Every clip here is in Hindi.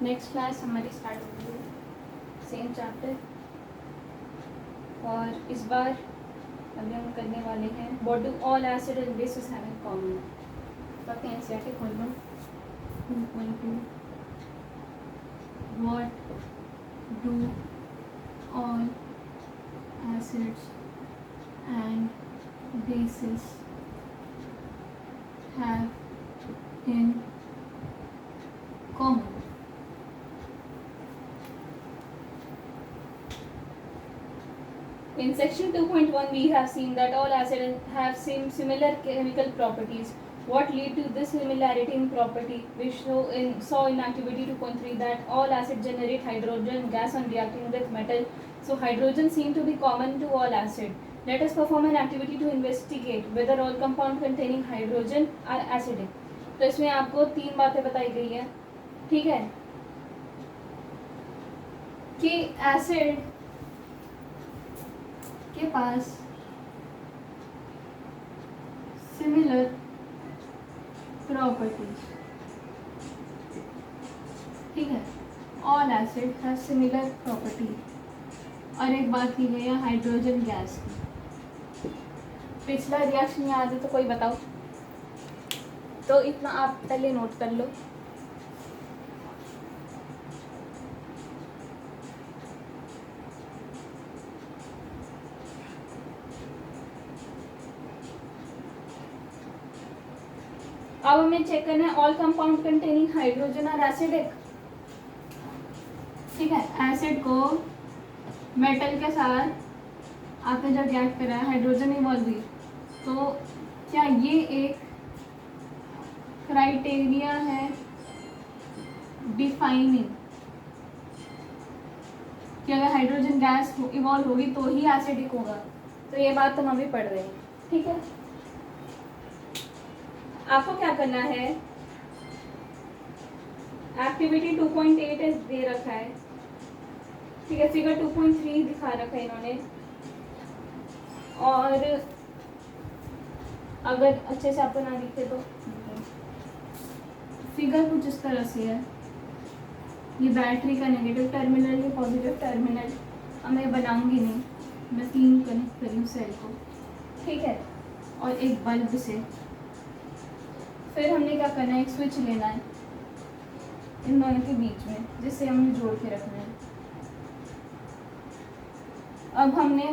नेक्स्ट क्लास हमारी स्टार्ट होगी सेम चैप्टर, और इस बार अभी हम करने वाले हैं what do all acid and bases have in common. तो आप एनसीईआरटी खोल लो। 2.2 what do all acids and bases have in common. In section 2.1 we have seen that all acids have similar chemical properties. What lead to this similarity in property? We saw in activity 2.3 that all acids generate hydrogen gas on reacting with metal. So hydrogen seem to be common to all acids. Let us perform an activity to investigate whether all compounds containing hydrogen are acidic. तो इसमें आपको 3 बातें बताई गई है, ठीक है, कि एसिड के पास सिमिलर प्रॉपर्टीज, ठीक है, all acid have similar property. और एक बात की गई है हाइड्रोजन गैस की। पिछला रिएक्शन याद है तो कोई बताओ, तो इतना आप पहले नोट कर लो। अब हमें चेक करना है ऑल कंपाउंड कंटेनिंग हाइड्रोजन और एसिडिक, ठीक है। एसिड को मेटल के साथ आपने जब रिएक्ट करा है हाइड्रोजन इवॉल्व हुई, तो क्या ये एक क्राइटेरिया है डिफाइनिंग कि अगर हाइड्रोजन गैस इवॉल्व होगी तो ही एसिडिक होगा? तो ये बात तो हम अभी पढ़ रहे हैं, ठीक है। आपको क्या करना है, एक्टिविटी 2.8 दे रखा है, ठीक है, फिगर 2.3 दिखा रखा है इन्होंने। और अगर अच्छे से आपको ना दिखे तो फिगर कुछ इस तरह से है। ये बैटरी का नेगेटिव टर्मिनल, ये पॉजिटिव टर्मिनल। अब मैं बनाऊंगी नहीं, मैं 3 कनेक्ट करी सेल को, ठीक है, और एक बल्ब से। फिर हमने क्या करना है, एक स्विच लेना है इन दोनों के बीच में, जिससे हमने जोड़ के रखना है। अब हमने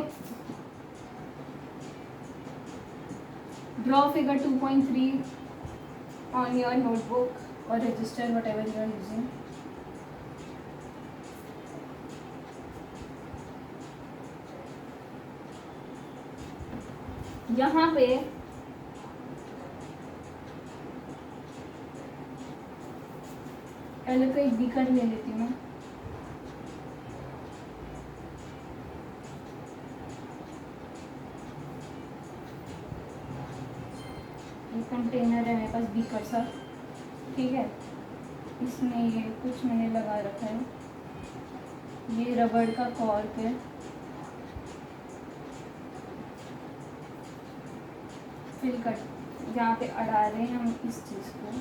draw figure 2.3 on your notebook और register whatever you are using. यहाँ पे पहले तो एक बीकर ले लेती हूँ। ये कंटेनर है मेरे पास बीकर सा, ठीक है। इसमें ये कुछ मैंने लगा रखा है, ये रबड़ का कॉर्क है, फिल कर यहाँ पे अड़ा रहे हैं हम इस चीज़ को।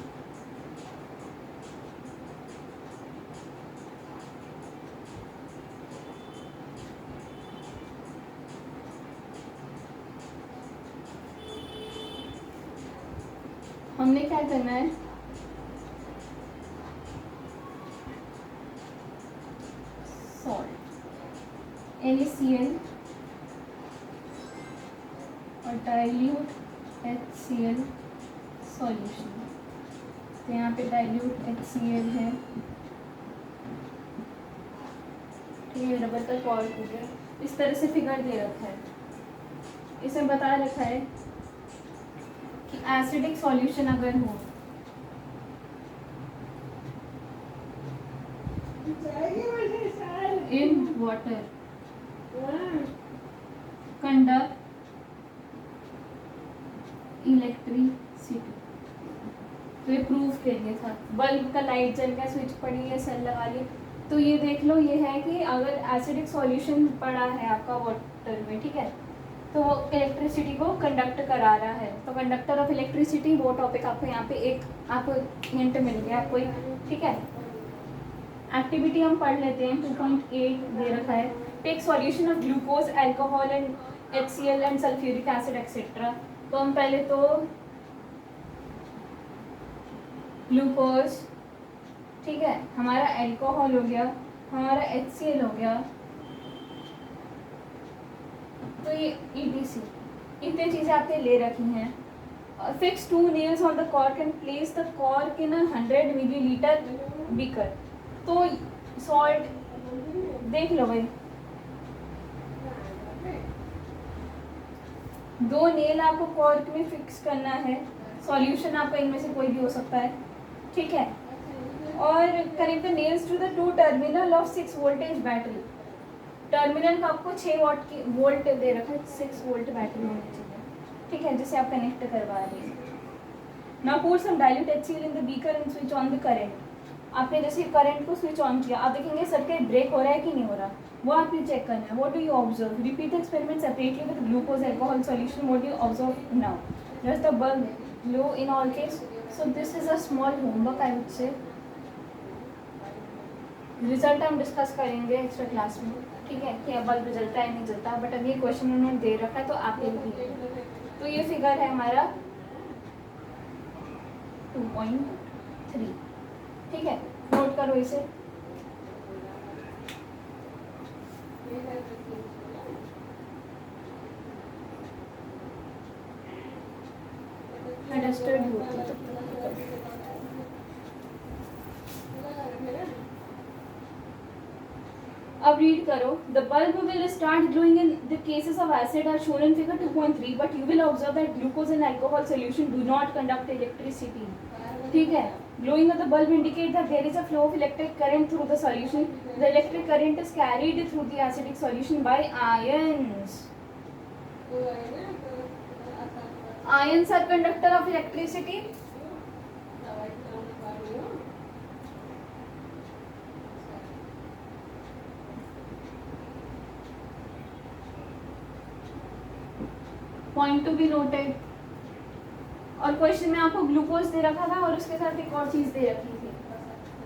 हमने क्या करना है, सॉल्ट NaCl और डाइल्यूट HCl सॉल्यूशन। तो यहाँ पे डाइल्यूट HCl है, ठीक है, रबर का कॉर्क हो गया। इस तरह से फिगर दे रखा है, इसमें बता रखा है कि एसिडिक सॉल्यूशन अगर हो इन वाटर कंडक्ट इलेक्ट्रिसिटी, तो ये प्रूफ के लिए था। बल्ब का लाइट जल गया, स्विच पड़ी है, सेल लगा ली, तो ये देख लो, ये है कि अगर एसिडिक सॉल्यूशन पड़ा है आपका वाटर में, ठीक है, तो वो इलेक्ट्रिसिटी को कंडक्ट करा रहा है। तो कंडक्टर ऑफ इलेक्ट्रिसिटी, वो टॉपिक आपको यहाँ पे एक आपको हिंट मिल गया कोई, ठीक है। एक्टिविटी हम पढ़ लेते हैं, 2.8 दे रखा है। Take solution of glucose, alcohol and HCl and sulphuric acid etcetera. तो हम पहले तो ग्लूकोज, ठीक है, हमारा एल्कोहल हो गया, हमारा HCl हो गया, तो ये ETC, इतनी चीज़ें आपने ले रखी हैं। Fix 2 nails on the cork and place the cork in a 100 milliliter beaker। तो सॉल्ट देख लो भाई, 2 नेल आपको कॉर्क में फिक्स करना है। सॉल्यूशन आपका इनमें से कोई भी हो सकता है, ठीक है। और connect the nails to the 2 terminal of 6 voltage battery. Terminal का आपको 6 वोल्ट की वोल्ट दे रखा है, 6 वोल्ट बैटरी होनी चाहिए, ठीक है, जिसे आप कनेक्ट करवा रहे हैं। Now pour some dilute HCl in the beaker and switch on the current। आपने जैसे करंट को स्विच ऑन किया, आप देखेंगे सर्किट ब्रेक हो रहा है कि नहीं हो रहा, वो आपको चेक करना है। What do you observe? Repeat the experiment separately with glucose alcohol solution. What do you observe now? Does the bulb glow in all case? So this is a small homework I would say. Result हम डिस्कस करेंगे एक्स्ट्रा क्लास में, ठीक है, कि बल्ब जलता है नहीं जलता, बट अभी क्वेश्चन उन्होंने दे रखा है तो आपके लिए। तो ये फिगर है हमारा 2.3, ठीक है, नोट करो इसे। अंडरस्टूड होती है। अब रीड करो। The bulb will start glowing in the cases of acid are shown in figure 2.3, but you will observe that glucose and alcohol solution do not conduct electricity, ठीक है। Glowing of the bulb indicate that there is a flow of electric current through the solution. The electric current is carried through the acidic solution by ions. Ions are conductor of electricity. Point to be noted. और क्वेश्चन में आपको ग्लूकोज दे रखा था और उसके साथ एक और चीज दे रखी थी,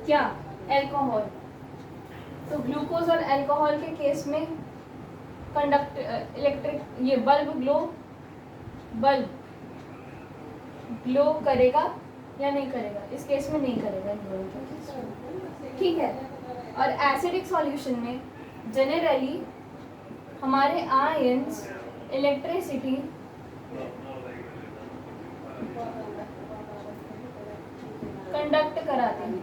क्या? एल्कोहल। तो ग्लूकोज और एल्कोहल के केस में कंडक्ट इलेक्ट्रिक, ये बल्ब ग्लो करेगा या नहीं करेगा? इस केस में नहीं करेगा ग्लो, ठीक है। और एसिडिक सॉल्यूशन में जनरली हमारे आयंस इलेक्ट्रिसिटी कंडक्ट कराते हैं।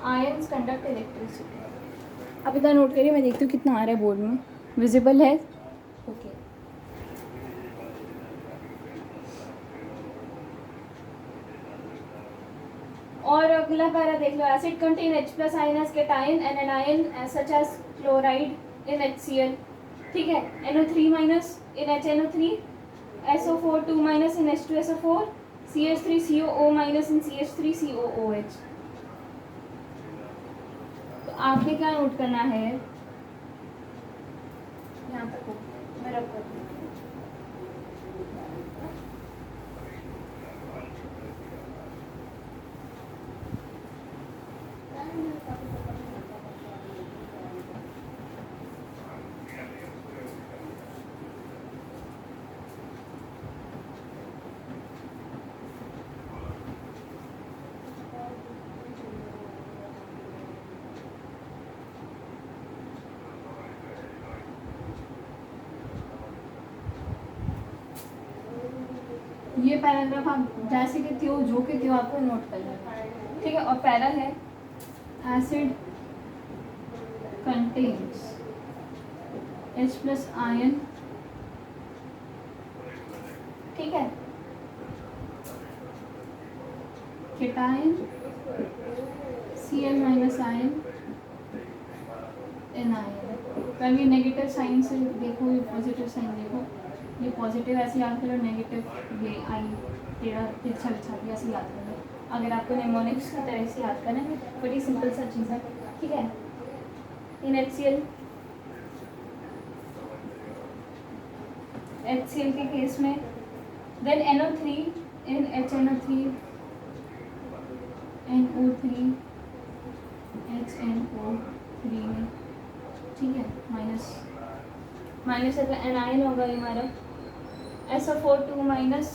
Ions conduct electricity. अब इतना नोट करिए, मैं देखती हूँ कितना आ रहा है बोर्ड में। विजिबल है? ओके। और अगला पैरा देख लो। Acid contain H+ ion as cation and anion such as chloride in HCl, ठीक है। NO3- in HNO3, SO4 2- in H2SO4, CH3COO- in CH3COOH। तो आपने क्या नोट करना है? यहाँ तक हो, मैं रख करती हूँ। ये पैराग्राफ आप जैसे कि त्यों जो कि त्यों आपको नोट करना है, ठीक है। और पैरा है एसिड कंटेन्स H+ आयन, ठीक है, cation Cl- ion anion. कभी नेगेटिव साइन से देखो, ये पॉजिटिव साइन देखो, ये पॉजिटिव ऐसे याद करो, नेगेटिव ये आई तेरा तिरछा बिछा के ऐसे याद करो। अगर आपको नेमोनिक्स की तरह से याद करना है, बड़ी सिंपल सा चीज़ है, ठीक है। इन HCl के केस में देन NO3 इन HNO3 NO3 HNO3 में, ठीक है, माइनस माइनस एनायन होगा ये हमारा SO4 minus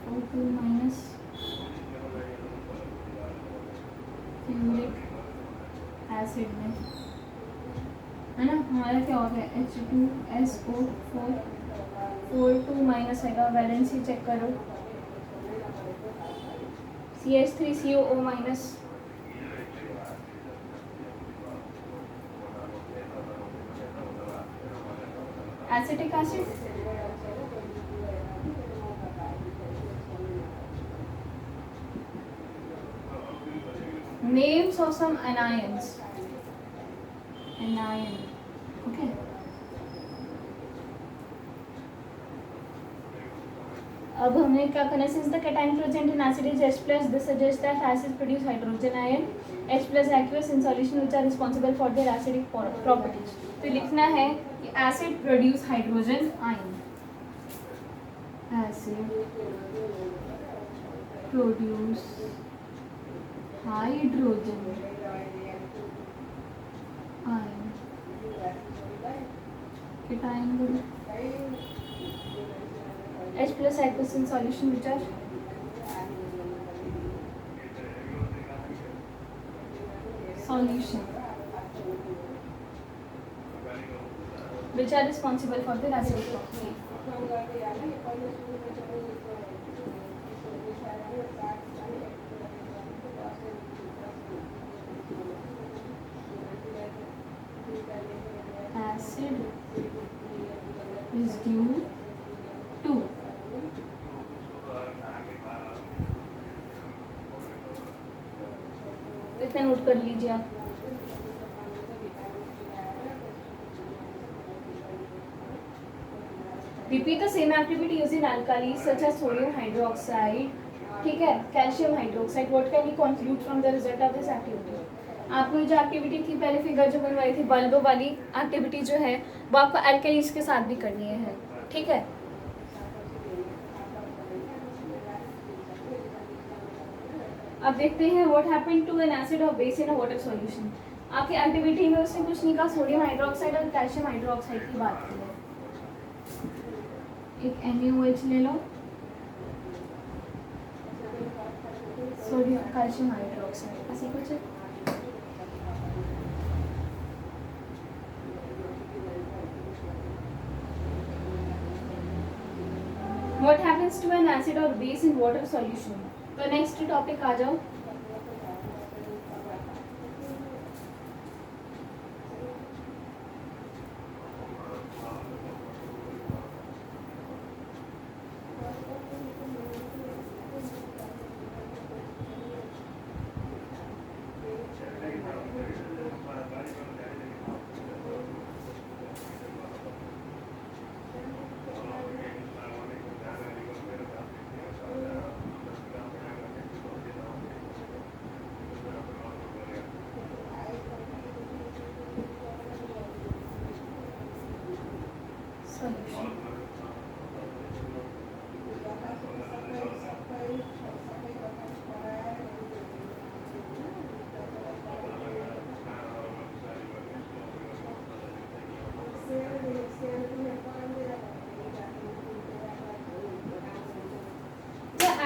O2 minus फ्यूरिक acid में, है ना, हमारा क्या हो गया H2SO4 4 2 माइनस आएगा, वैलेंसी चेक करो CH3COO minus, acetic acid, names of some anions, anion, okay. अब हमें क्या करना है, since the cation present in acid is H plus, this suggests that acids produce hydrogen ion H plus aqueous in solution which are responsible for their acidic properties. तो लिखना है कि acid produce hydrogen ion, acid produce hydrogen ion, cation करो H plus aqueous in solution which are responsible for the acidic property. Acid is due to इतना नोट कर लीजिए आप। Repeat the same activity using alkalis such as sodium hydroxide, ठीक है, calcium hydroxide. What can you conclude from the result of this activity? आपने जो एक्टिविटी थी पहले फिगर जो बनवाई थी बल्ब वाली एक्टिविटी जो है वो आपको एल्केलीज के साथ भी करनी है, ठीक है. अब देखते हैं what happened to an acid और base in a water solution. आपकी एक्टिविटी में उसने कुछ नहीं कहा, सोडियम हाइड्रोक्साइड और कैल्शियम हाइड्रोक्साइड की बात की है. एक NaOH ले लो, सोडियम कैल्शियम हाइड्रोक्साइड, ऐसे कुछ है. What happens to an acid or base in water solution? तो नेक्स्ट टॉपिक आ जाओ.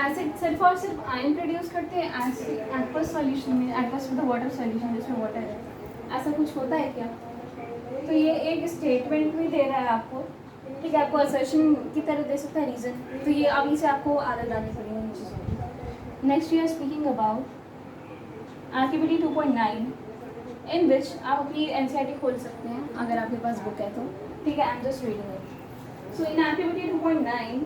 एसिड सिर्फ और सिर्फ आयन प्रोड्यूस करते हैं एक्वस सॉल्यूशन में, एक्वस विद वाटर सॉल्यूशन जिसमें वाटर है, ऐसा कुछ होता है क्या? तो ये एक स्टेटमेंट भी दे रहा है आपको, ठीक है, आपको असर्शन की तरह दे सकता है रीज़न. तो ये अभी से आपको आदत डालनी पड़ेगी इन चीज़ों की. Next we are speaking about activity 2.9 in which आप अपनी NCERT खोल सकते हैं अगर आपके पास बुक है तो, ठीक है. I am just reading it. So in activity 2.9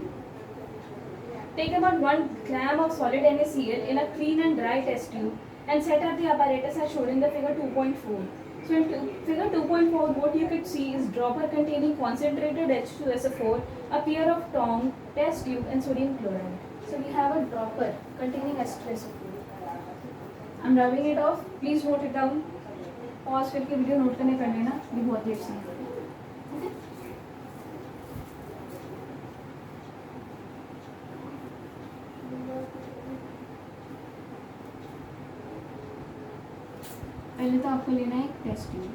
take about 1 gram of solid NaCl in a clean and dry test tube and set up the apparatus as shown in the figure 2.4. So in figure 2.4 what you could see is dropper containing concentrated H2SO4, a pair of tong, test tube and sodium chloride. So we have a dropper containing H2SO4. I'm rubbing it off. Please note it down. Pause करके वीडियो नोट करने कर लेना, ये बहुत लेट से. पहले तो आपको लेना है एक टेस्ट ट्यूब,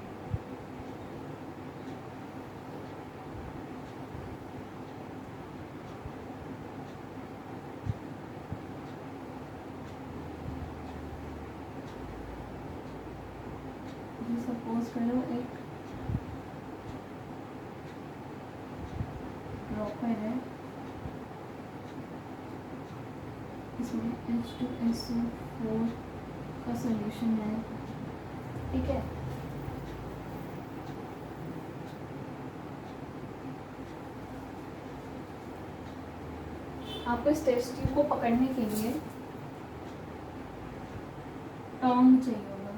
सपोज करो एक ड्रॉपर है, इसमें H2SO4 का सॉल्यूशन है, ठीक है। आपको इस टेस्ट ट्यूब को पकड़ने के लिए टोंग चाहिए होगा,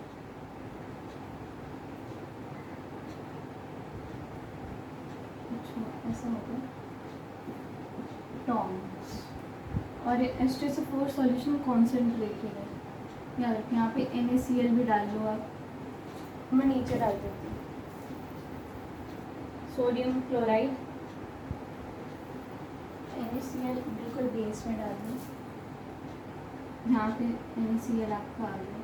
कुछ ऐसा होगा टोंग्स, और H2SO4 सॉल्यूशन कॉन्सेंट्रेटेड है, याद रखें। यहाँ पे NaCl भी डाल लो आप, मैं नीचे डाल देती हूँ सोडियम क्लोराइड, NaCl बिल्कुल बेस में डाल दो, यहाँ पे NaCl आपका आ गया,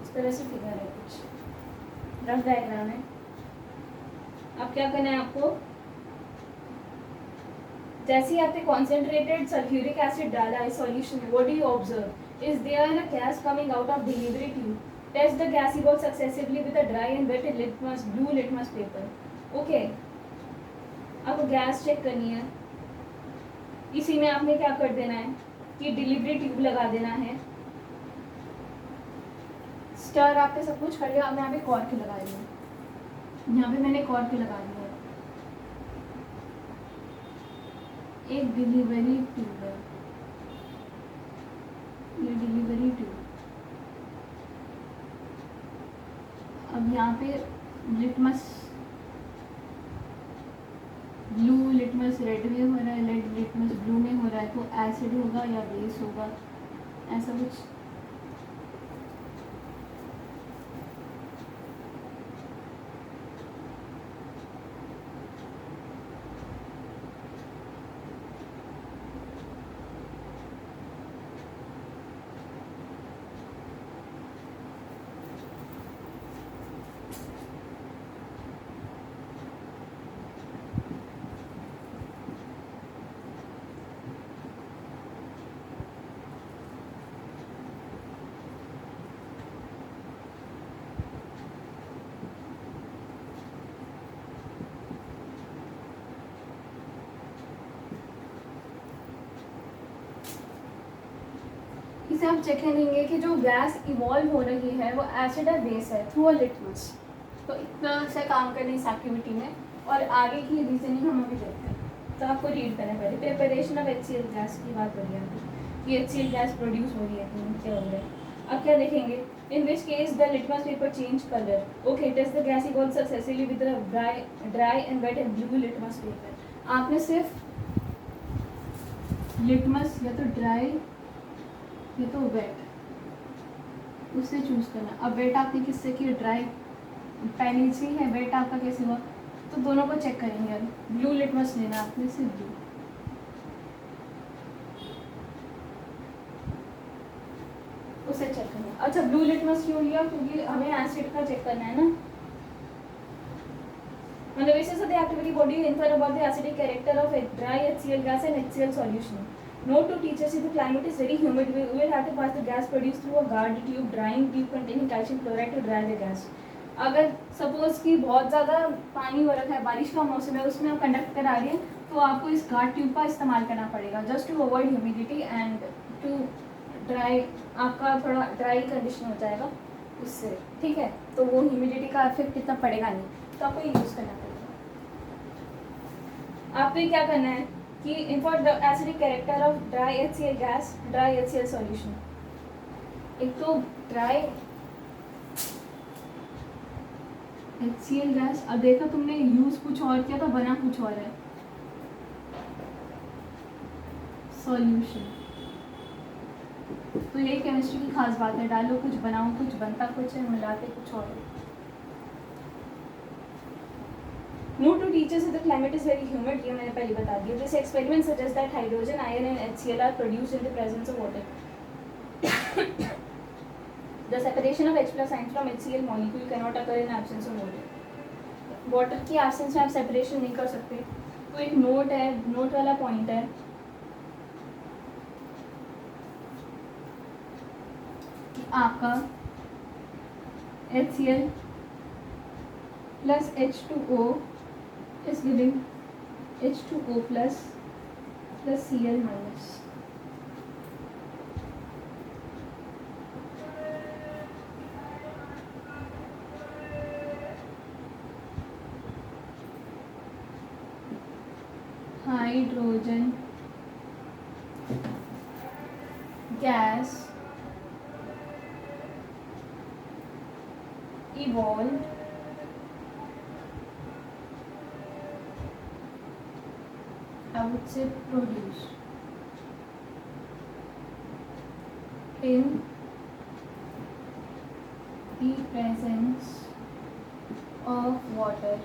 इस तरह से फिगर है, कुछ रफ डायग्राम है। अब क्या करना है आपको, जैसे ही आपने कॉन्सेंट्रेटेड सल्फ्यूरिक एसिड डाला है सॉल्यूशन में, what do you observe, is there a gas coming out of delivery tube, test the gas evolve successively with a dry and wet litmus blue litmus paper, okay. आपको गैस चेक करनी है, इसी में आपने क्या कर देना है कि डिलीवरी ट्यूब लगा देना है, स्टर आपने सब कुछ कर लिया। अब मैं यहाँ पे कॉर्क लगा रही हूँ, यहाँ पे मैंने कॉर्क लगा दिया, एक डिलीवरी ट्यूब है, ये डिलीवरी ट्यूब। अब यहाँ पे लिटमस ब्लू लिटमस रेड में हो रहा है, रेड लिटमस ब्लू में हो रहा है, तो एसिड होगा या बेस होगा, ऐसा कुछ। इसे हम चेक करेंगे कि जो गैस इवॉल्व हो रही है वो एसिड और बेस है थ्रू अ लिटमस। तो इतना से काम करने इस एक्टिविटी में, और आगे की रीजनिंग हम अभी देखते हैं। तो आपको रीड करना पहले, प्रिपरेशन ऑफ HCl गैस की बात हो रही है कि HCl गैस प्रोड्यूस हो रही है, क्या हो रहा है। अब क्या देखेंगे, in which case the litmus paper change colour, okay, test the gas evolve successfully with dry and wet and blue litmus paper. आपने सिर्फ लिटमस या तो ड्राई ये तो वेट, उससे चूज करना। अब वेट आपने किससे की, ड्राई पहले से है, वेट आपका कैसे हुआ, तो दोनों को चेक करेंगे। ब्लू लिटमस लेना आपने, सिर्फ ब्लू, उसे चेक करना। अच्छा, ब्लू लिटमस क्यों लिया, क्योंकि हमें एसिड का चेक करना है ना। On the basis of the activity, what do you infer about the acidic character of a dry HCl gas and HCl solution? Note to teachers, if the climate is very humid, we will have to pass the gas produced through a guard tube, drying tube containing calcium chloride to dry the gas. अगर सपोज कि बहुत ज़्यादा पानी हो रखा है, बारिश का मौसम है, उसमें आप कंडक्ट करा रहे हैं, तो आपको इस गार्ड ट्यूब का इस्तेमाल करना पड़ेगा, just to avoid humidity and to dry, आपका थोड़ा ड्राई कंडीशन हो जाएगा उससे, ठीक है। तो वो ह्यूमिडिटी का इफेक्ट इतना पड़ेगा नहीं, तो आपको ये यूज़ करना पड़ेगा। आपको क्या करना है कि infer the acidic character of dry HCl gas, dry HCl solution. एक तो ड्राई HCl गैस, अब देखा तुमने यूज कुछ और किया तो बना कुछ और है सॉल्यूशन। तो यही केमिस्ट्री की खास बात है, डालो कुछ बनाओ कुछ, बनता कुछ है, मिलाते कुछ और है। Note to teachers if the climate is very humid, ये मैंने पहले बता दिया। This experiment suggests that hydrogen, iron and HCl are produced in the presence of water. The separation of H plus ion from HCl molecule cannot occur in absence of water. Water की एब्सेंस में आप सेपरेशन नहीं कर सकते. तो एक नोट है, नोट वाला पॉइंट है कि आपका HCl plus H2O is giving H2O plus Cl minus. Hydrogen gas evolved I would say produced in the presence of water.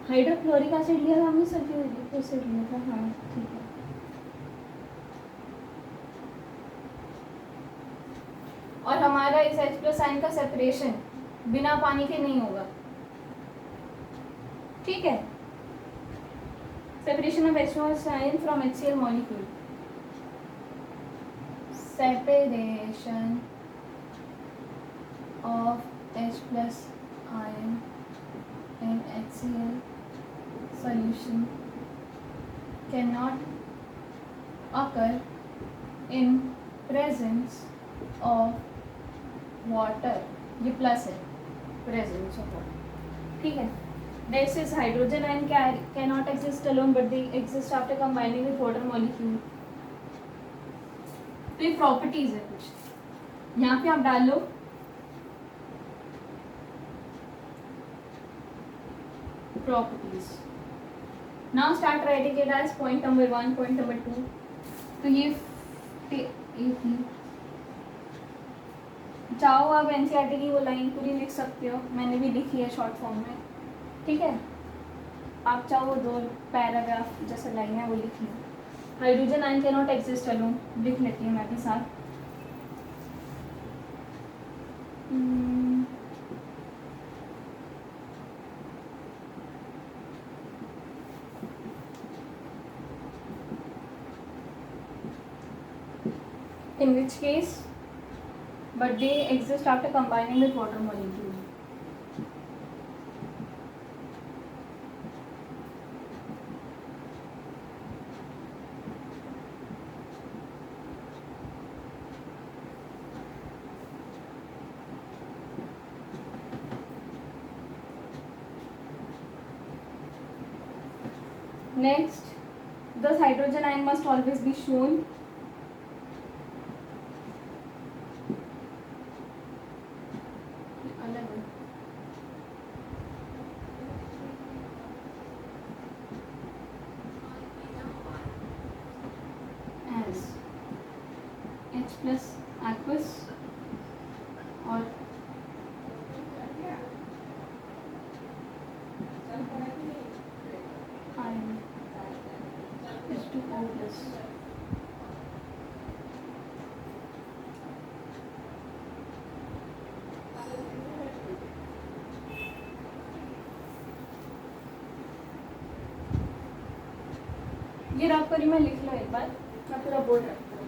Hydrochloric acid लिया था हमने, सल्फ्यूरिक एसिड लिया था. हाँ ठीक है. और हमारा इस H प्लस आयन का सेपरेशन बिना पानी के नहीं होगा. ठीक है. Separation of H plus ion from HCl molecule. Separation of H plus ion in HCl solution cannot occur in presence of water. ये प्लस है, presence of water. ठीक है. Next is hydrogen ion cannot exist alone but they exist after combining with water molecule. तो ये प्रॉपर्टीज है कुछ. यहाँ पे आप डाल लो properties. Now start writing it as point number 1, point number 2. तो ये चाहो आप एनसीईआरटी की वो लाइन पूरी लिख सकते हो, मैंने भी लिखी है शॉर्ट फॉर्म में. ठीक है. आप चाहो 2 पैराग्राफ जैसा लाइन है वो लिखिए. Hydrogen ion can not exist alone लिख लेती हूँ मैं भी साथ. In which case, but they exist after combining with water molecule. Next, thus hydrogen ion must always be shown H plus aqueous or ion H2O plus. ये रफ करी मैं लिख लो एक बार, मैं पूरा बोर्ड रखता हूँ.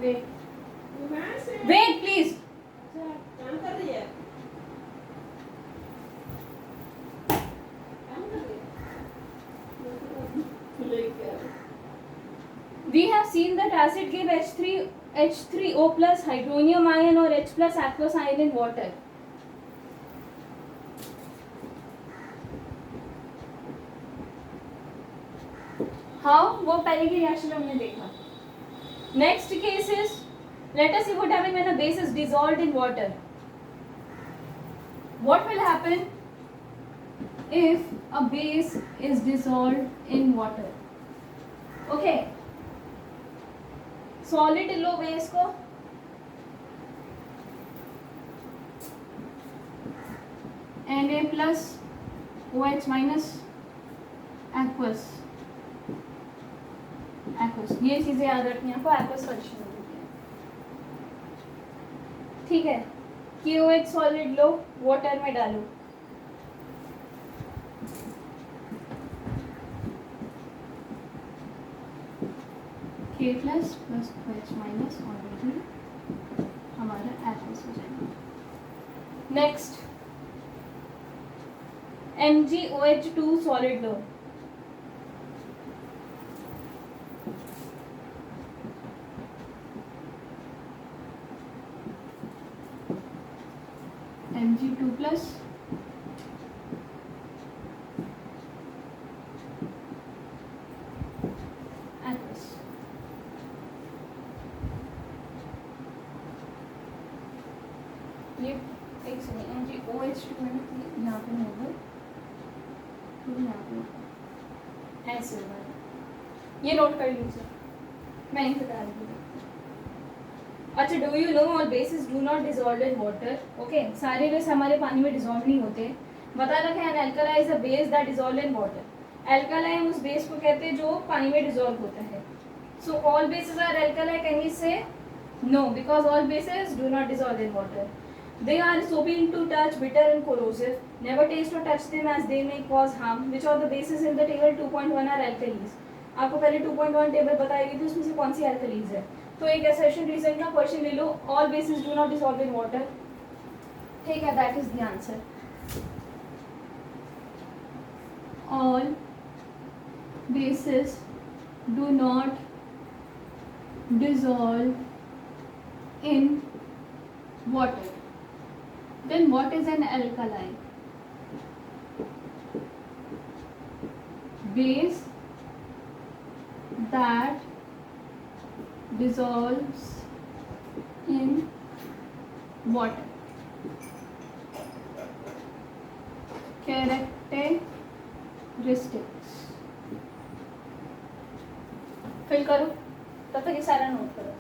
Wait please. काम कर रही है. We have seen that acid give H3O plus hydronium ion or H plus aqueous ion in water. How? वो पहले की रिएक्शन हमने देखा. Next case is, let us see what happens when a base is dissolved in water. What will happen if a base is dissolved in water? Okay. Solid low base को, Na plus OH minus aqueous. ये चीजें याद रखनी है आपको. एक्वस सॉल्यूशन होती है. ठीक है. KOH सॉलिड लो, वाटर में डालो. K plus plus OH minus already हमारा एक्वस हो जाएगा. नेक्स्ट MgOH2 सॉलिड लो. Mg2 plus aqueous. ये एक सेकेंड. MgOH2 है ना, यहाँ पे नहीं होगा, यहाँ पे ऐसे होगा. ये नोट कर लीजिए, मैं यहीं बता रही हूँ. अच्छा, do you know all bases do not dissolve in water. Okay, सारे बेस हमारे पानी में डिजॉल्व नहीं होते. बता रखा है an alkali is a base that dissolve in water. Alkali हम उस बेस को कहते हैं जो पानी में डिजॉल्व होता है. So all bases are alkali. Can we say no, because all bases do not dissolve in water. They are soapy to touch, bitter and corrosive. Never taste or touch them as they may cause harm. Which of the bases in the table 2.1 are alkalis? आपको पहले 2.1 टेबल बताई गई थी, उसमें से कौन सी एल्कलीज है. तो एक assertion reason का क्वेश्चन ले लो. All bases do not dissolve in water. ठीक है, that is the answer. All bases do not dissolve in water. Then what is an alkali? Base that dissolves in water. Characteristics. Fill करो, तब तक ये सारा नोट करो.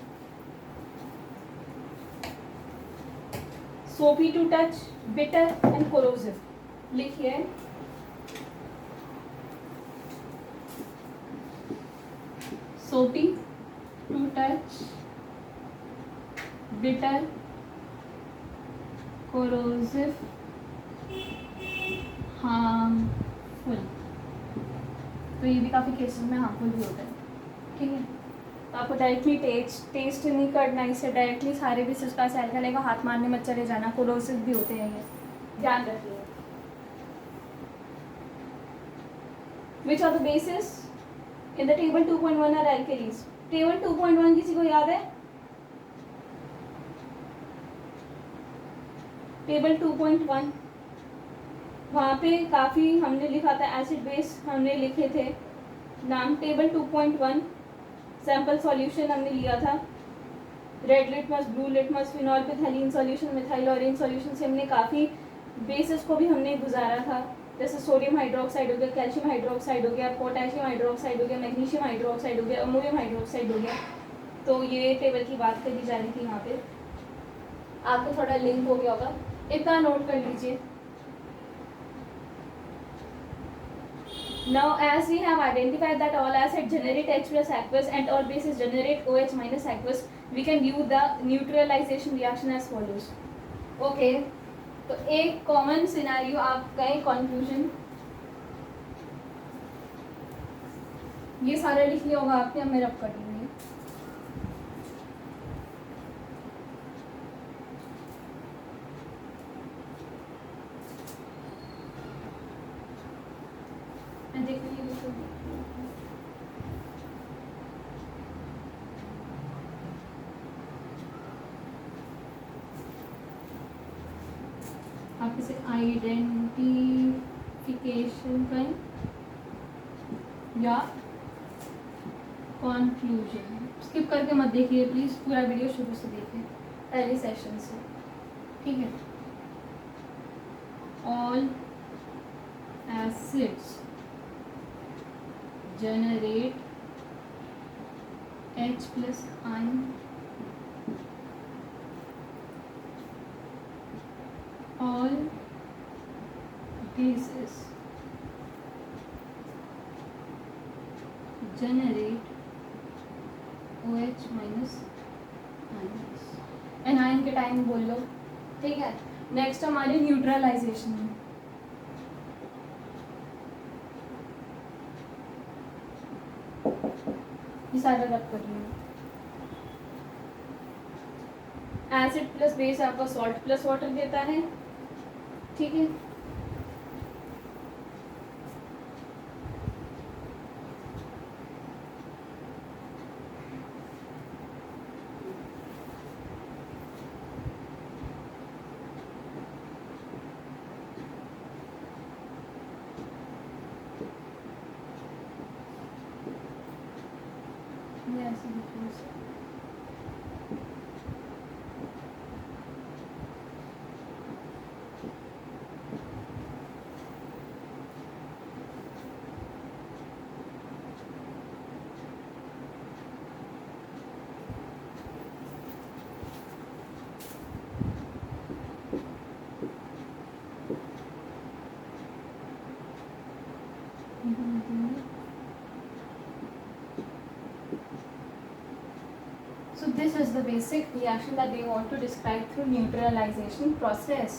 Soapy to touch, bitter and corrosive. लिखिए. Soapy to touch, bitter, corrosive, harmful. तो ये भी काफ़ी केसेस में हार्मफुल भी होता है. ठीक है, तो आपको डायरेक्टली टेस्ट नहीं करना. इससे डायरेक्टली सारे भी सस्ता एल्कलाई का हाथ मारने मत चले जाना. कोरोसिव भी होते हैं, ये ध्यान रखिए. Which are the bases in the table 2.1 are alkalis. Table 2.1 किसी को याद है? टेबल 2.1 वहाँ पे काफ़ी हमने लिखा था. एसिड बेस हमने लिखे थे नाम. टेबल 2.1 सैम्पल सॉल्यूशन हमने लिया था. Red litmus, blue litmus, phenolphthalein solution, methyl orange solution से हमने काफ़ी बेसिस को भी हमने गुजारा था. जैसे सोडियम हाइड्रोक्साइड हो गया, कैल्शियम हाइड्रोक्साइड हो गया, पोटेशियम हाइड्रोक्साइड हो गया, मैग्नीशियम हाइड्रोक्साइड हो गया, अमोनियम हाइड्रोक्साइड हो गया. तो ये टेबल की बात करी जा रही थी यहाँ पे. आपको थोड़ा लिंक हो गया होगा, इतना नोट कर लीजिए. Now, as we have identified that all acids generate H plus aqueous and all bases generate OH minus aqueous, we can view the neutralization reaction as follows. Okay, तो एक कॉमन सिनेरियो आप कहें कंक्लूजन. ये सारा लिख लिया होगा आपने, अब मैं रब कर दूँगी. आइडेंटिफिकेशन का या कॉन्क्लूजन। स्किप करके मत देखिए प्लीज़, पूरा वीडियो शुरू से देखिए पहले सेशन से, ठीक है। All acids generate H plus ion, all bases generate OH minus ions। Anion के टाइम बोल लो, ठीक है। नेक्स्ट हमारी न्यूट्रलाइजेशन है। ये सारा रब कर रही हूँ। एसिड प्लस बेस आपका सॉल्ट प्लस वाटर देता है, ठीक है। ये ऐसे लिखो इसे। So this is the basic reaction that they want to describe through neutralization process।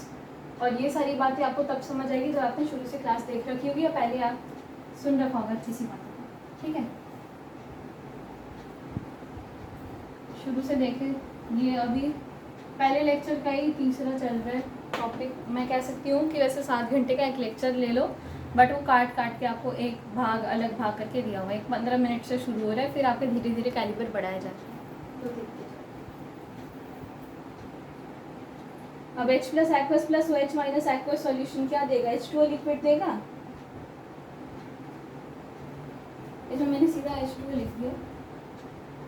और ये सारी बातें आपको तब समझ आएगी जब आपने शुरू से क्लास देख रखी होगी या पहले आप सुन रखा होगा अच्छी सी बातों को, ठीक है। शुरू से देखें, ये अभी पहले लेक्चर का ही तीसरा चल रहा है टॉपिक। मैं कह सकती हूँ कि वैसे 7 घंटे का एक लेक्चर ले लो, बट वो काट काट के आपको एक भाग अलग भाग करके दिया हुआ है। एक 15 मिनट से शुरू हो रहा है, फिर आपके धीरे धीरे कैलिबर बढ़ाया जाता है। तो देखते जाओ। अब H plus aqueous plus OH minus aqueous solution क्या देगा? H2O लिक्विड देगा। ये जो मैंने सीधा H2O लिख दिया,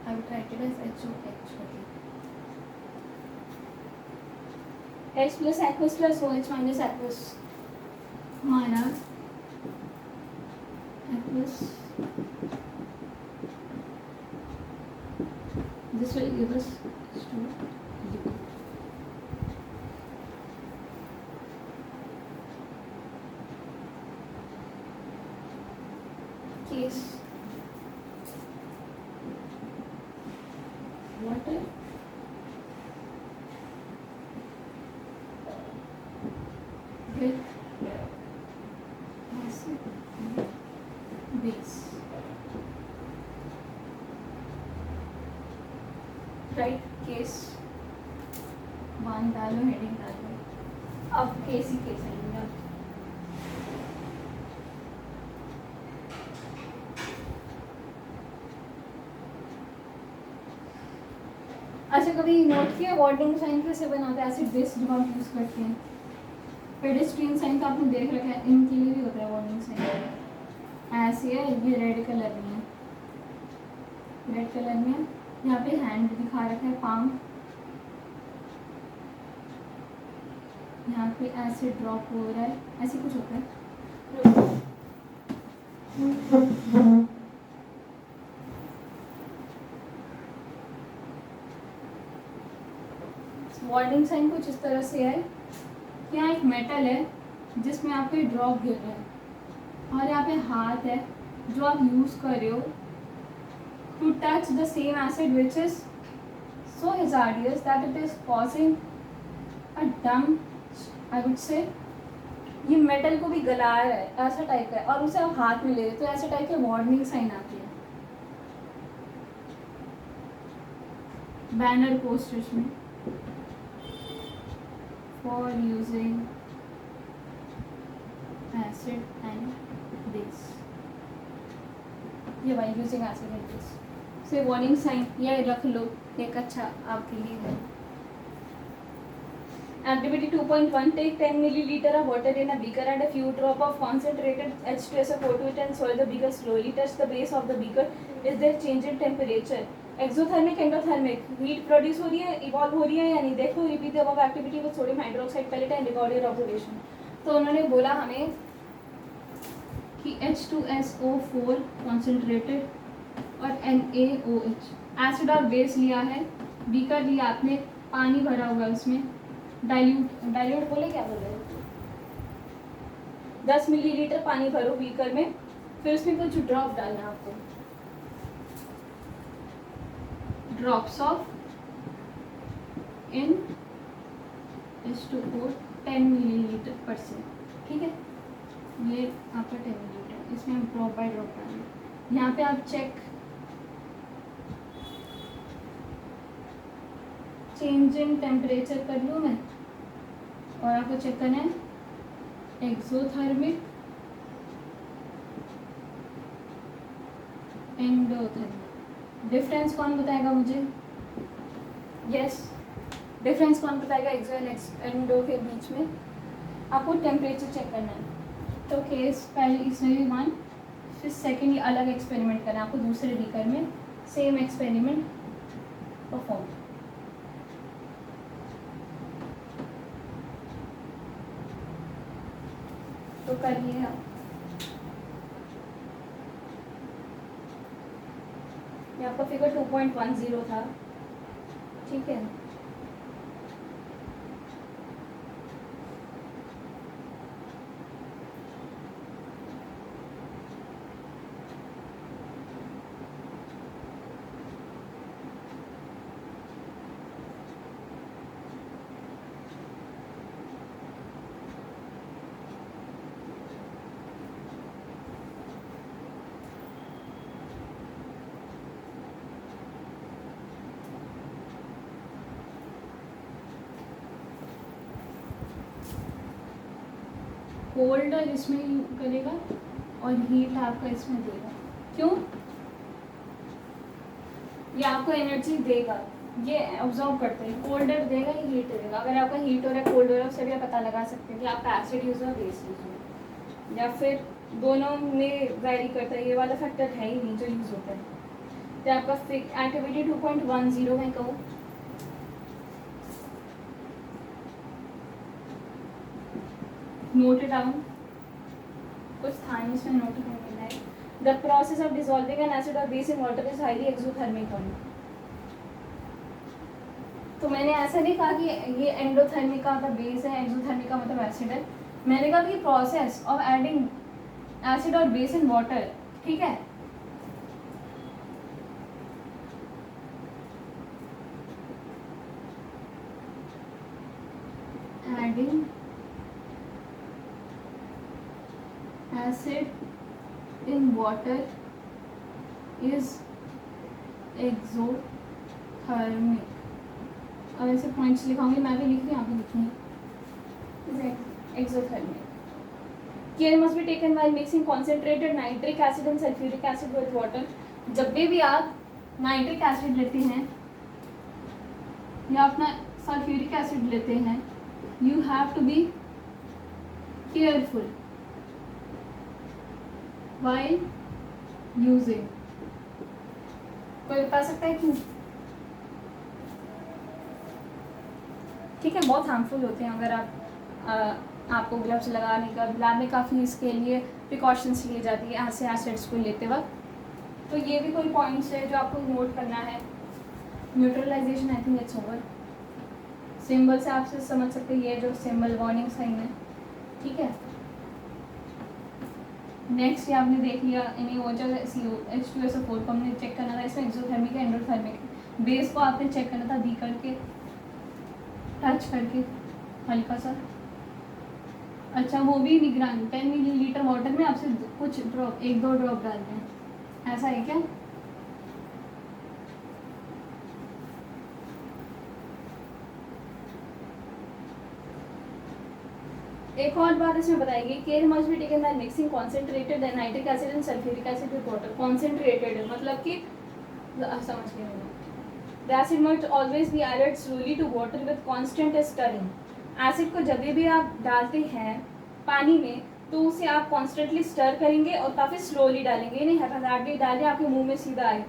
I will write it as HOH। H plus aqueous plus OH minus aqueous हमारा aqueous, this will give us H2O liquid। Case water with acid base, right. Case 1 डालो, हेडिंग डालो। अब केस ही केस आएंगे। अच्छा, कभी नोट किया वार्निंग साइन कैसे बनाते हैं? एसिड बेस जब हम यूज करते हैं, पेडेस्ट्रियन साइन तो आपने देख रखा है, इनके लिए भी होता है वार्निंग साइन। ऐसे है, ये रेड कलर में है, रेड कलर में यहाँ पे हैंड दिखा रखा है, पाम, यहाँ पे एसिड ड्रॉप हो रहा है, ऐसे कुछ होता है। वार्निंग साइन कुछ इस तरह से है कि यहाँ एक मेटल है जिसमें आपके ड्रॉप गिर रहे हैं, और यहाँ पे हाथ है जो आप यूज़ कर रहे हो to touch the same acid which is so hazardous that it is causing a damage, I would say। ये मेटल को भी गला रहा है, ऐसा टाइप का है, और उसे आप हाथ में ले रहे, तो ऐसे टाइप के वार्निंग साइन आती है बैनर पोस्टर्स में। For using acid and base, ये भाई यूजिंग एसिड एंड बेस से वार्निंग साइन ये रख लो, एक अच्छा आपके लिए है। Activity 2.1, take 10 milliliter of water in a beaker and a few drop of concentrated H2SO4 to it and swirl the beaker slowly. Touch the base of the beaker. Is there change in temperature? Exothermic endothermic heat produce हो रही है, इवॉल्व हो रही है या नहीं? देखो, repeat the above activity with sodium hydroxide pellet and record your observation. तो उन्होंने बोला हमें कि H2SO4 कॉन्सेंट्रेटेड और NaOH एसिड और बेस लिया है, बीकर लिया आपने, पानी भरा हुआ है उसमें, डाइल्यूट बोले, क्या बोल रहे हैं, 10 मिलीलीटर पानी भरो बीकर में, फिर उसमें कुछ ड्रॉप डालना है आपको, drops of in H2O 10 millilitre पर से. ठीक है, ये आपका 10 मिलीलीटर, इसमें हम ड्रॉप बाय ड्रॉप डालेंगे. यहाँ पे आप चेक चेंज इन टेम्परेचर कर लूँ मैं, और आपको चेक करना है एक्सोथर्मिक एंडोथर्मिक. डिफरेंस कौन बताएगा मुझे? यस, डिफरेंस कौन बताएगा एक्सो एंड एंडो के बीच में? आपको टेम्परेचर चेक करना है. तो केस पहले इसमें भी 1, फिर सेकेंड ये अलग एक्सपेरिमेंट करना है आपको दूसरे बीकर में, सेम एक्सपेरिमेंट परफॉर्म. तो करिए आप. ये आपका फिगर 2.10 था. ठीक है, कोल्ड इसमें करेगा और हीट आपका इसमें देगा. क्यों? ये आपको एनर्जी देगा, ये ऑब्जर्व करते हैं. कोल्डर देगा, ये हीट देगा. अगर आपका हीट हो रहा है, कोल्ड हो रहा है, उससे भी आप पता लगा सकते हैं कि आपका एसिड यूज हो बेस यूज हो, या फिर दोनों में वैरी करता है. ये वाला फैक्टर है ही नहीं जो यूज होता है. तो आपका एक्टिविटी 2.10 में कहूँ, नोट इट डाउन. कुछ था नहीं इसमें नोट करना है. The process of dissolving an acid और base in water is highly exothermic. तो मैंने ऐसा नहीं कहा कि ये एंडोथर्मिक का मतलब बेस है, एक्सोथर्मिक का मतलब एसिड है. मैंने कहा कि प्रोसेस ऑफ एडिंग एसिड और बेस इन वाटर. ठीक है, adding acid in water is exothermic. अब ऐसे पॉइंट्स लिखाऊंगी, मैं भी लिख रही हूँ, आप भी लिखेंगे. Exothermic. Care must be taken while mixing concentrated nitric acid and sulfuric acid with water. जब भी आप नाइट्रिक एसिड लेते हैं या अपना सल्फ्यूरिक एसिड लेते हैं, you have to be careful while using. कोई बता सकता है क्यों? ठीक है, बहुत हार्मफुल होते हैं. अगर आपको ग्लव्स लगाने का, लैब में काफ़ी इसके लिए प्रिकॉशंस ली जाती है ऐसे एसिड्स को लेते वक्त. तो ये भी कोई पॉइंट्स है जो आपको नोट करना है. Neutralisation, I think it's over. Symbol से आप समझ सकते हैं, ये जो सिंबल वार्निंग साइन है. ठीक है, नेक्स्ट ये आपने देख लिया, NaOH H2SO4 को हमने चेक करना था. इसमें एक्सोथर्मिक है, एंडोथर्मिक. बेस को आपने चेक करना था बीकर के टच करके हल्का सा. अच्छा, वो भी निगरानी 10 मिलीलीटर वाटर में आपसे कुछ ड्रॉप, 1-2 ड्रॉप डालते हैं. ऐसा है क्या? एक और बात इसमें बताएगी, care must be taken by mixing concentrated nitric acid and sulphuric acid with water. Concentrated मतलब कि समझ गए. The acid must always be added slowly to water with constant stirring. Acid को जब भी आप डालते हैं पानी में तो उसे आप कॉन्स्टेंटली स्टर करेंगे और काफ़ी स्लोली डालेंगे, नहीं हैप्पीली डालें आपके मुंह में सीधा आए,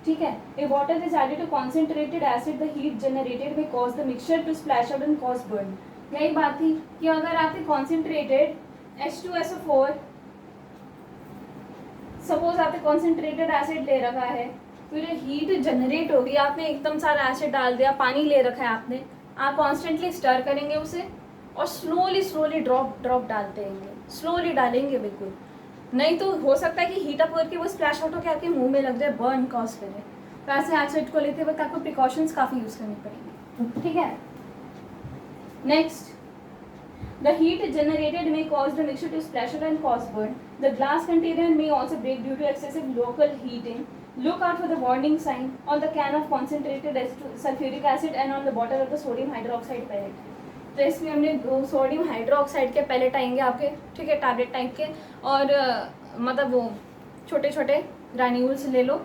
ठीक है। A water is added to concentrated acid, the heat generated may cause the mixture to splash out and cause burn. यही बात थी कि अगर आपने कॉन्सेंट्रेटेड H2SO4, सपोज आपने कॉन्सेंट्रेटेड एसिड ले रखा है, फिर हीट जनरेट होगी, आपने एकदम सारा एसिड डाल दिया, पानी ले रखा है आपने, आप कॉन्स्टेंटली स्टर करेंगे उसे और स्लोली ड्रॉप डालते रहेंगे, स्लोली डालेंगे बिल्कुल, नहीं तो हो सकता है कि हीट अप करके वो स्प्लैश आउट होकर आपके मुंह में लग जाए, बर्न कॉज करे। तो ऐसे एसिड को लेते वक्त आपको प्रिकॉशंस काफ़ी यूज़ करनी पड़ेंगी, ठीक है। Next, the heat generated may cause the mixture to splash out and cause burn. The glass container may also break due to excessive local heating. Look out for the warning sign on the can of concentrated sulfuric acid and on the bottle of the sodium hydroxide pellet. तो इसमें हमने सोडियम हाइड्रोक्साइड के पैलेट आएंगे आपके, ठीक है, टैबलेट टाइप के, और मतलब वो छोटे छोटे ग्रैन्यूल्स ले लो,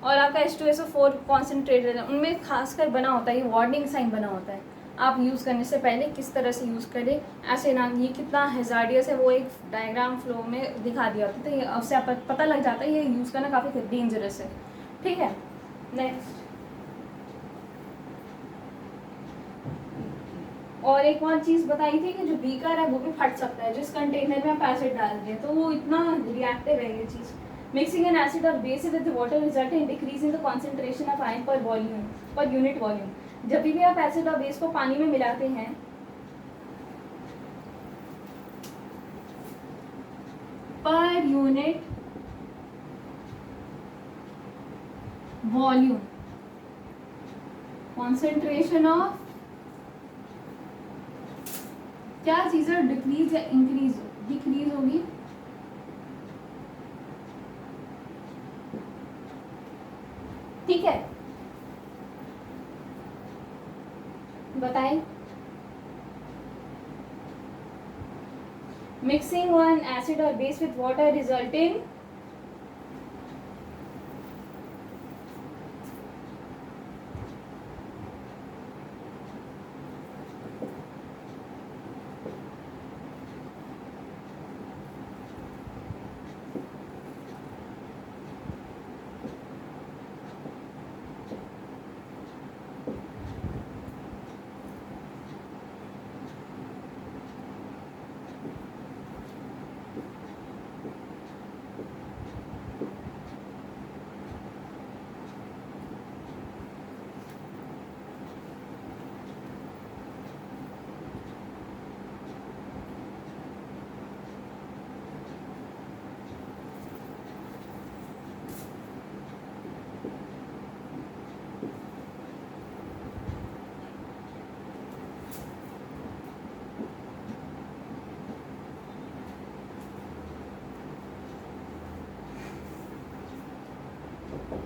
और आपका H2SO4 कॉन्सेंट्रेटेड है, उनमें खासकर बना होता है, ये वार्निंग साइन बना होता है, आप यूज़ करने से पहले किस तरह से यूज़ करें, ऐसे ना, ये कितना हैजार्डियस है वो एक डायग्राम फ्लो में दिखा दिया होता है, तो ये उससे आप पता लग जाता है ये यूज़ करना काफ़ी डेंजरस है, ठीक है। नेक्स्ट, और एक और चीज़ बताई थी कि जो बीकर है वो भी फट सकता है, जिस कंटेनर में आप एसिड डाल दें, तो वो इतना रिएक्टिव है ये चीज़। मिक्सिंग एन एसिड और base with water result in decrease in the concentration of ion per unit volume. जब भी आप एसिड और बेस को पानी में मिलाते हैं per unit volume concentration of क्या चीज़ है, डिक्रीज या इंक्रीज, डिक्रीज होगी, ठीक है, बताएं। मिक्सिंग वन एसिड और base with water resulting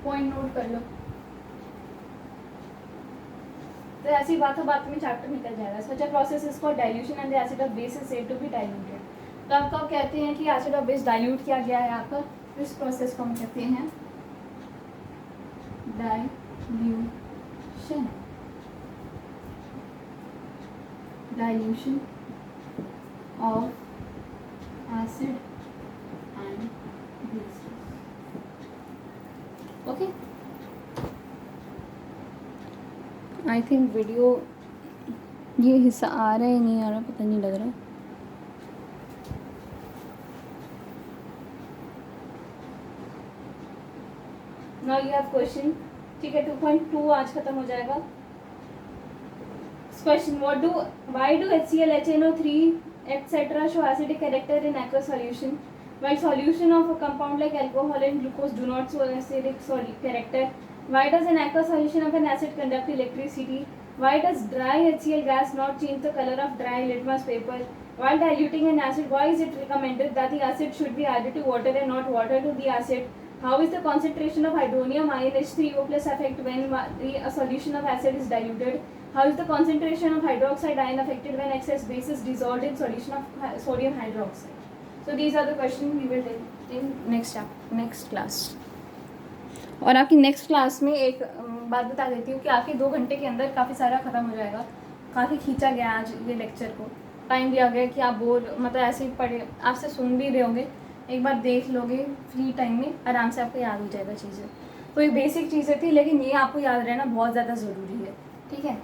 point note कर लो। तो ऐसी बातों बात में चैप्टर निकल जाएगा। Such a process is called dilution and the acid of base is said to be diluted. तो आप कब कहते हैं कि एसिड ऑफ बेस डाइल्यूट किया गया है आपका, इस प्रोसेस को हम कहते हैं dilution, dilution of acid and base. Okay, I think video ये हिस्सा आ रहा है नहीं आ रहा, पता नहीं लग रहा। नाउ यू हैव क्वेश्चन, ठीक है, 2.2 आज खत्म हो जाएगा। Question, why do HCl, HNO3 etc. show acidic character in aqueous solution while solution of a compound like alcohol and glucose do not show acidic character? Why does an aqueous solution of an acid conduct electricity? Why does dry HCl gas not change the color of dry litmus paper? While diluting an acid, why is it recommended that the acid should be added to water and not water to the acid? How is the concentration of hydronium ion H3O plus affect when a solution of acid is diluted? How is the concentration of hydroxide ion affected when excess base is dissolved in solution of sodium hydroxide? So these are the questions we will take in next class. और आपकी नेक्स्ट क्लास में एक बात बता देती हूँ कि आपके 2 घंटे के अंदर काफ़ी सारा ख़त्म हो जाएगा। काफ़ी खींचा गया आज ये लेक्चर को, टाइम दिया गया कि आप बोर मतलब ऐसे ही पढ़े, आपसे सुन भी रहे होगे, एक बार देख लोगे फ्री टाइम में, आराम से आपको याद हो जाएगा चीज़ें। तो ये बेसिक चीज़ें थी, लेकिन ये आपको याद रहना बहुत ज़्यादा ज़रूरी है, ठीक है।